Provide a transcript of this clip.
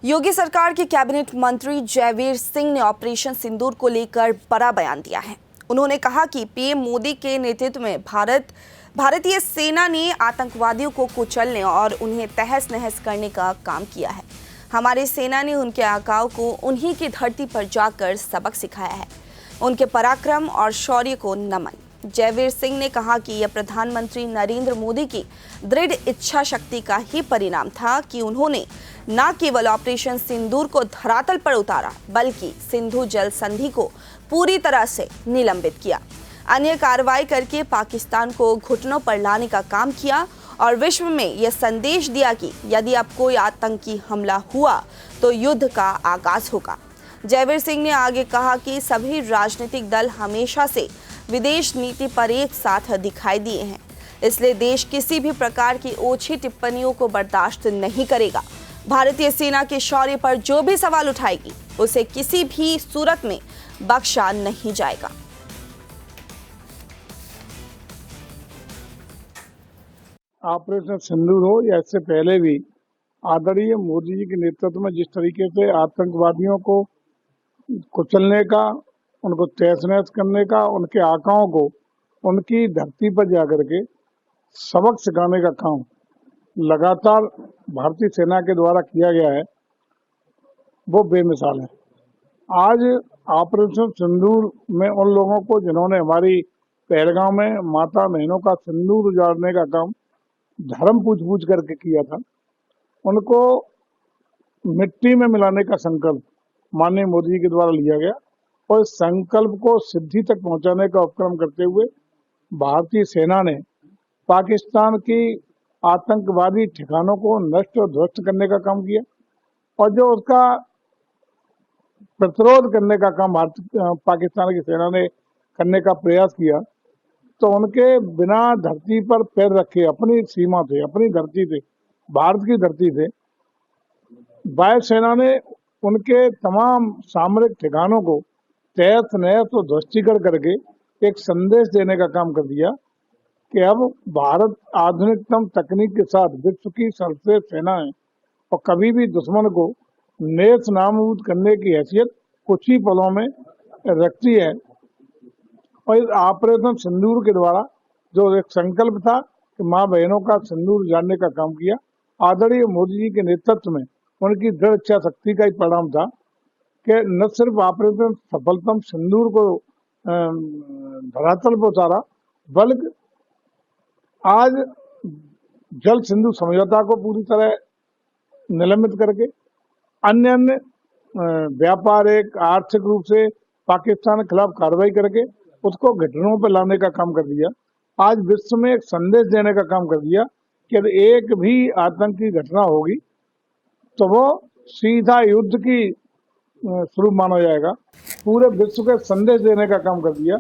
योगी सरकार के कैबिनेट मंत्री जयवीर सिंह ने ऑपरेशन सिंदूर को लेकर बड़ा बयान दिया है। उन्होंने कहा कि पीएम मोदी के नेतृत्व में भारतीय सेना ने आतंकवादियों को कुचलने और उन्हें तहस नहस करने का काम किया है। हमारी सेना ने उनके आकाओं को उन्हीं की धरती पर जाकर सबक सिखाया है। उनके पराक्रम और शौर्य को नमन। जयवीर सिंह ने कहा कि यह प्रधानमंत्री नरेंद्र मोदी की दृढ़ इच्छा शक्ति का ही परिणाम था कि उन्होंने न केवल ऑपरेशन सिंदूर को धरातल पर उतारा, बल्कि सिंधु जल संधि को पूरी तरह से निलंबित किया, अन्य कार्रवाई करके पाकिस्तान को घुटनों पर लाने का काम किया और विश्व में यह संदेश दिया कि यदि अब कोई आतंकी हमला हुआ तो युद्ध का आगाज होगा। जयवीर सिंह ने आगे कहा कि सभी राजनीतिक दल हमेशा से विदेश नीति पर एक साथ दिखाई दिए हैं, इसलिए देश किसी भी प्रकार की ओछी टिप्पणियों को बर्दाश्त नहीं करेगा। भारतीय सेना के शौर्य पर जो भी सवाल उठाएगी, उसे किसी भी सूरत में बख्शा नहीं जाएगा। ऑपरेशन सिंदूर हो या इससे पहले भी आदरणीय मोदी जी के नेतृत्व में जिस तरीके से आतंकवादियों को कुचलने का, उनको तहस नहस करने का, उनके आकाओं को उनकी धरती पर जाकर के सबक सिखाने का काम लगातार भारतीय सेना के द्वारा किया गया है, वो बेमिसाल है। आज ऑपरेशन सिंदूर में उन लोगों को जिन्होंने हमारी पहलगांव में माता बहनों का सिंदूर उजाड़ने का काम धर्म पूछ करके किया था, उनको मिट्टी में मिलाने का संकल्प माननीय मोदी जी के द्वारा लिया गया और इस संकल्प को सिद्धि तक पहुंचाने का उपक्रम करते हुए भारतीय सेना ने पाकिस्तान की आतंकवादी ठिकानों को नष्ट और ध्वस्त करने का काम किया और जो उसका प्रतिरोध करने का काम पाकिस्तान की सेना ने करने का प्रयास किया, तो उनके बिना धरती पर पैर रखे अपनी सीमा से, अपनी धरती से, भारत की धरती से वायुसेना ने उनके तमाम सामरिक ठिकानों को तहस नहस और ध्वस्तीकरण करके एक संदेश देने का काम कर दिया कि अब भारत आधुनिकतम तकनीक के साथ विश्व की सर्वश्रेष्ठ सेना है और कभी भी दुश्मन को नेस्त नाबूद करने की हैसियत कुछ ही पलों में रखती है। और इस ऑपरेशन सिंदूर के द्वारा जो एक संकल्प था कि माँ बहनों का सिंदूर जानने का काम किया, आदरणीय मोदी जी के नेतृत्व में उनकी दृढ़ इच्छा शक्ति का ही परिणाम था कि न सिर्फ ऑपरेशन सफलतम सिंदूर को धरातल पर उतारा, बल्कि आज जल सिंधु समझौता को पूरी तरह निलंबित करके अन्य व्यापारिक आर्थिक रूप से पाकिस्तान के खिलाफ कार्रवाई करके उसको घटनाओं पर लाने का काम कर दिया। आज विश्व में एक संदेश देने का काम कर दिया कि यदि एक भी आतंकी घटना होगी तो वो सीधा युद्ध की स्वरूप माना जाएगा। पूरे विश्व को संदेश देने का काम कर दिया।